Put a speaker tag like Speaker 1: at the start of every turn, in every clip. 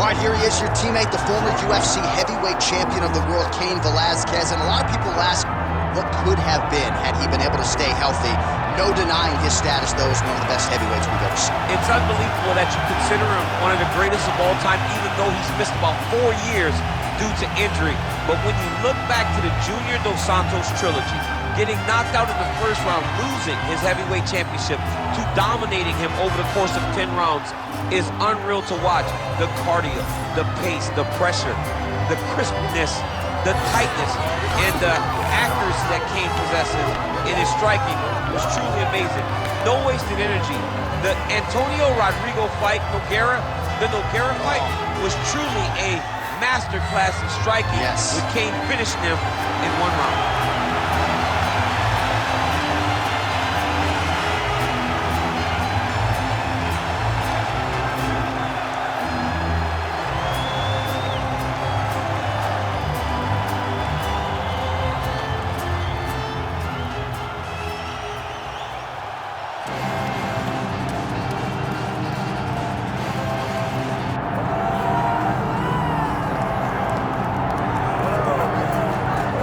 Speaker 1: All right, here he is, your teammate, the former UFC heavyweight champion of the world, Cain Velasquez. And a lot of people ask, what could have been had he been able to stay healthy? No denying his status, though, as one of the best heavyweights we've ever seen.
Speaker 2: It's unbelievable that you consider him one of the greatest of all time, even though he's missed about 4 years due to injury. But when you look back to the Junior Dos Santos trilogy, getting knocked out in the first round, losing his heavyweight championship, to dominating him over the course of 10 rounds is unreal to watch. The cardio, the pace, the pressure, the crispness, the tightness, and the accuracy that Cain possesses in his striking was truly amazing. No wasted energy. The Antonio Rodrigo fight, the Nogueira fight, was truly a masterclass in striking, with Cain finishing him in 1 round.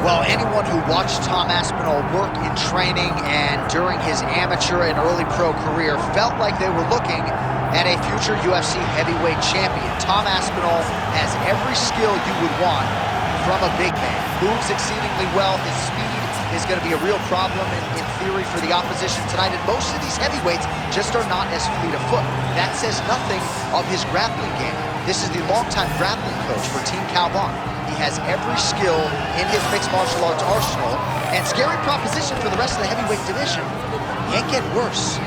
Speaker 1: Well, anyone who watched Tom Aspinall work in training and during his amateur and early pro career felt like they were looking at a future UFC heavyweight champion. Tom Aspinall has every skill you would want from a big man. Moves exceedingly well. His speed is going to be a real problem in theory for the opposition tonight. And most of these heavyweights just are not as fleet of foot. That says nothing of his grappling game. This is the longtime grappling coach for Team Calvon. He has every skill in his mixed martial arts arsenal, and scary proposition for the rest of the heavyweight division. Can't get worse.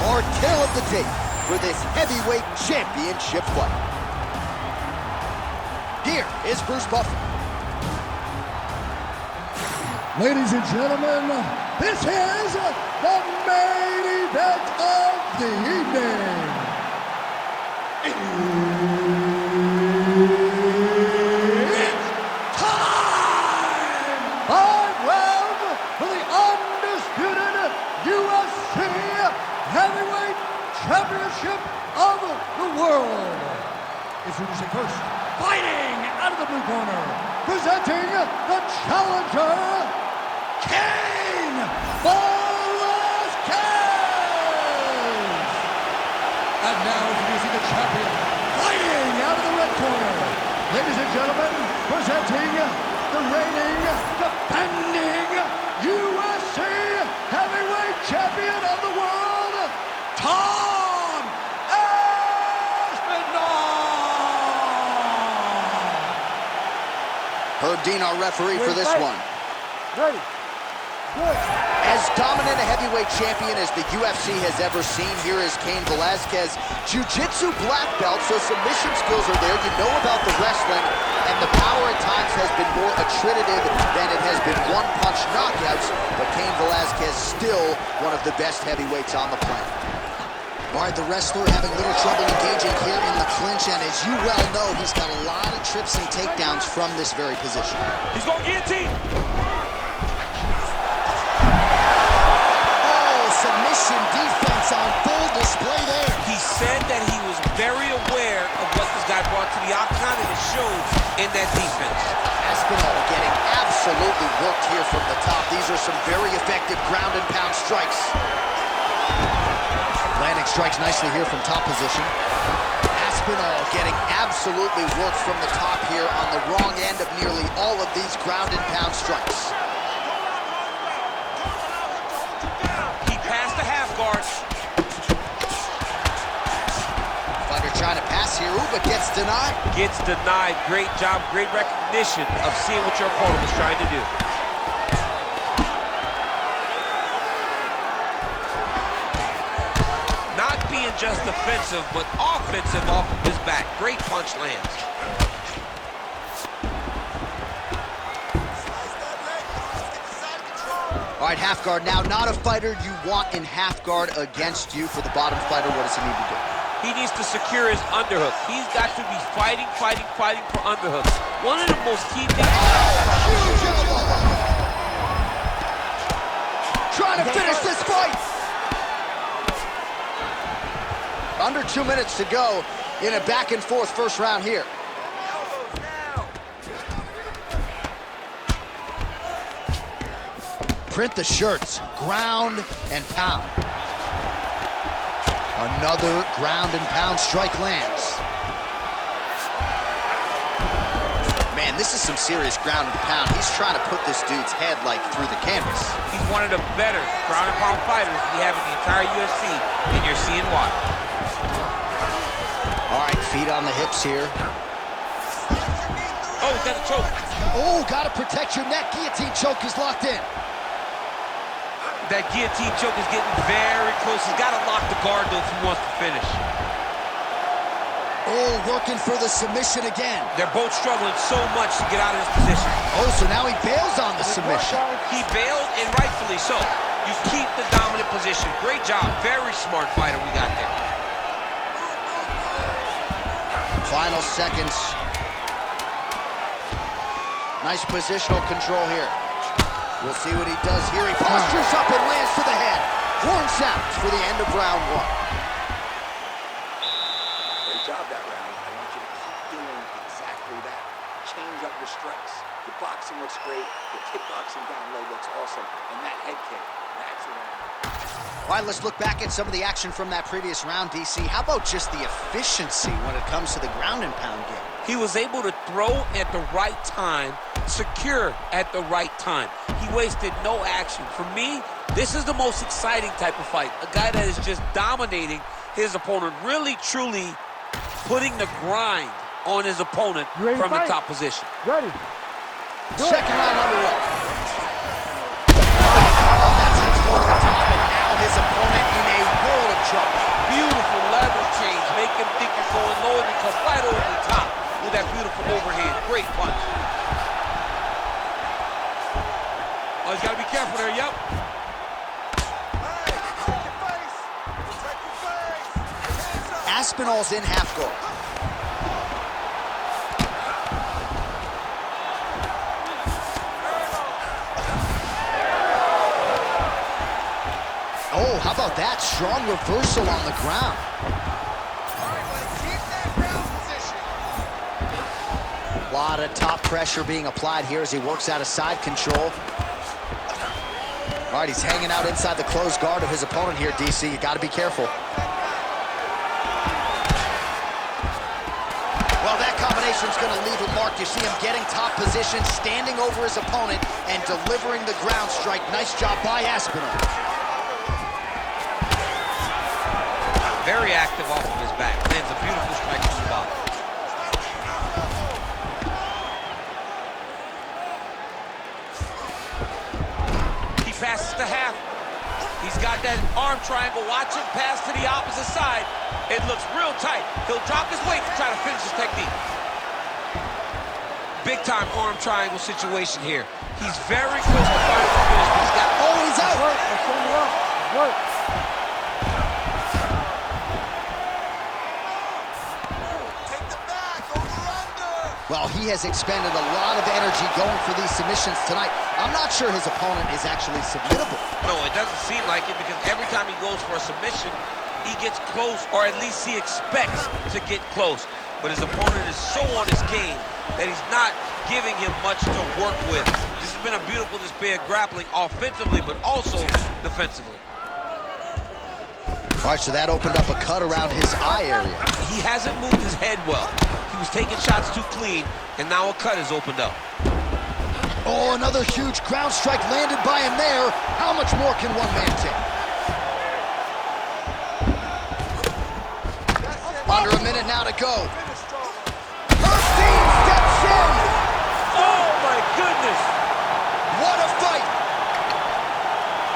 Speaker 1: Our tale of the tape for this heavyweight championship fight. Here is Bruce Buffer.
Speaker 3: Ladies and gentlemen, this is the main event of the evening. It's time! 5 rounds for the undisputed UFC heavyweight championship of the world. Introducing first, fighting out of the blue corner, presenting the challenger, Cain Velasquez. And now introducing the champion, fighting out of the red corner, ladies and gentlemen, presenting the reigning, defending UFC heavyweight champion of the world, Tom Aspinall!
Speaker 1: Herb Dean, our referee for this one.
Speaker 3: Ready. Good.
Speaker 1: As dominant a heavyweight champion as the UFC has ever seen, here is Cain Velasquez. Jiu-jitsu black belt, so submission skills are there. You know about the wrestling, and the power at times has been more attritive than it has been one-punch knockouts, but Cain Velasquez still one of the best heavyweights on the planet. All right, the wrestler having little trouble engaging here in the clinch, and as you well know, he's got a lot of trips and takedowns from this very position.
Speaker 2: He's going guillotine.
Speaker 1: Oh, submission defense on full display there.
Speaker 2: He said that he was very aware of what this guy brought to the octagon, and it showed in that defense.
Speaker 1: Aspinall getting absolutely worked here from the top. These are some very effective ground and pound strikes. Landing strikes nicely here from top position. Aspinall getting absolutely worked from the top here on the wrong end of nearly all of these ground and pound strikes.
Speaker 2: He passed the half guard.
Speaker 1: Fighter trying to pass here, but gets denied.
Speaker 2: Gets denied. Great job, great recognition of seeing what your opponent was trying to do. Not being just defensive, but offensive off of his back. Great punch lands.
Speaker 1: All right, half guard now. Not a fighter you want in half guard against you. For the bottom fighter, what does he need to do?
Speaker 2: He needs to secure his underhook. He's got to be fighting for underhooks. One of the most key things.
Speaker 1: Huge elbow! Trying to finish this fight! Under 2 minutes to go in a back-and-forth first round here. Print the shirts, ground and pound. Another ground and pound strike lands. Man, this is some serious ground and pound. He's trying to put this dude's head like through the canvas.
Speaker 2: He's one of the better ground and pound fighters we have in the entire UFC, and you're seeing why.
Speaker 1: All right, feet on the hips here.
Speaker 2: Oh, he's got a choke.
Speaker 1: Oh, gotta protect your neck. Guillotine choke is locked in.
Speaker 2: That guillotine choke is getting very close. He's got to lock the guard, though, if he wants to finish.
Speaker 1: Oh, working for the submission again.
Speaker 2: They're both struggling so much to get out of this position.
Speaker 1: Oh, so now he bails on the submission.
Speaker 2: He bailed, and rightfully so. You keep the dominant position. Great job. Very smart fighter we got there.
Speaker 1: Final seconds. Nice positional control here. We'll see what he does here. He postures up and lands to the head. Horn sounds for the end of round one.
Speaker 4: Great job that round. I want you to keep doing exactly that. Change up your strikes. Your boxing looks great. Your kickboxing down low looks awesome. And that head kick, that's the one.
Speaker 1: All right, let's look back at some of the action from that previous round, DC. How about just the efficiency when it comes to the ground and pound game?
Speaker 2: He was able to throw at the right time, secure at the right time. He wasted no action. For me, this is the most exciting type of fight. A guy that is just dominating his opponent, really, truly putting the grind on his opponent from the top position.
Speaker 3: Ready.
Speaker 1: Second round underway. Oh, that's it toward the top, and now his opponent in a world of trouble.
Speaker 2: Beautiful level change. Make him think you're going low and you come right over the top with that beautiful overhand. Great punch. Oh, he's got to be careful there, yep.
Speaker 1: Aspinall's in half guard. Oh, how about that? Strong reversal on the ground. A lot of top pressure being applied here as he works out of side control. All right, he's hanging out inside the closed guard of his opponent here, DC. You got to be careful. Well, that combination's going to leave a mark. You see him getting top position, standing over his opponent, and delivering the ground strike. Nice job by Aspinall.
Speaker 2: Very active off of his back. Lands a beautiful strike from the bottom. He passes to half. He's got that arm triangle. Watch him pass to the opposite side. It looks real tight. He'll drop his weight to try to finish his technique. Big time arm triangle situation here. He's very close to finding the finish, but he's got...
Speaker 1: Oh, he's out!
Speaker 3: Work.
Speaker 1: Well, he has expended a lot of energy going for these submissions tonight. I'm not sure his opponent is actually submittable.
Speaker 2: No, it doesn't seem like it, because every time he goes for a submission, he gets close, or at least he expects to get close. But his opponent is so on his game that he's not giving him much to work with. This has been a beautiful display of grappling offensively, but also defensively.
Speaker 1: All right, so that opened up a cut around his eye area.
Speaker 2: He hasn't moved his head well. He was taking shots too clean, and now a cut has opened up.
Speaker 1: Oh, another huge ground strike landed by him there. How much more can one man take? Under a minute now to go. Herstein steps in.
Speaker 2: Oh, my goodness.
Speaker 1: What a fight.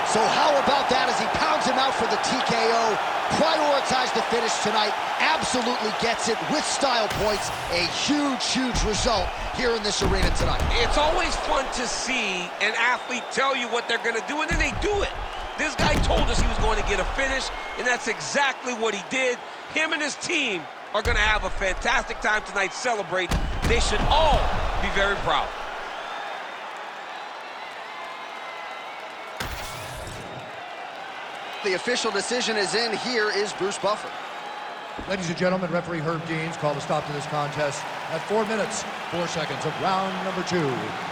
Speaker 1: So how about that as he pounds him out for the TKO? Prioritized the finish tonight, absolutely gets it with style points. A huge, huge result here in this arena tonight.
Speaker 2: It's always fun to see an athlete tell you what they're gonna do, and then they do it. This guy told us he was going to get a finish, and that's exactly what he did. Him and his team are gonna have a fantastic time tonight celebrating. They should all be very proud.
Speaker 1: The official decision is in. Here is Bruce Buffer.
Speaker 3: Ladies and gentlemen, referee Herb Deans called a stop to this contest at 4 minutes, 4 seconds of round number 2.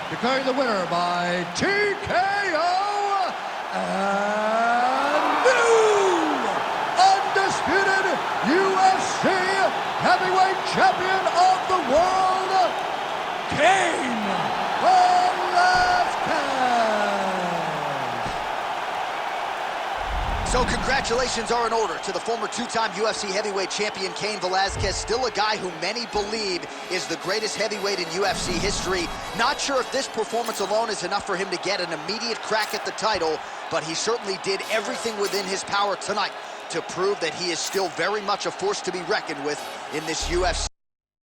Speaker 3: Declaring the winner by TKO and new undisputed UFC heavyweight champion of the world, Cain Velasquez.
Speaker 1: So congratulations are in order to the former two-time UFC heavyweight champion Cain Velasquez, still a guy who many believe is the greatest heavyweight in UFC history. Not sure if this performance alone is enough for him to get an immediate crack at the title, but he certainly did everything within his power tonight to prove that he is still very much a force to be reckoned with in this UFC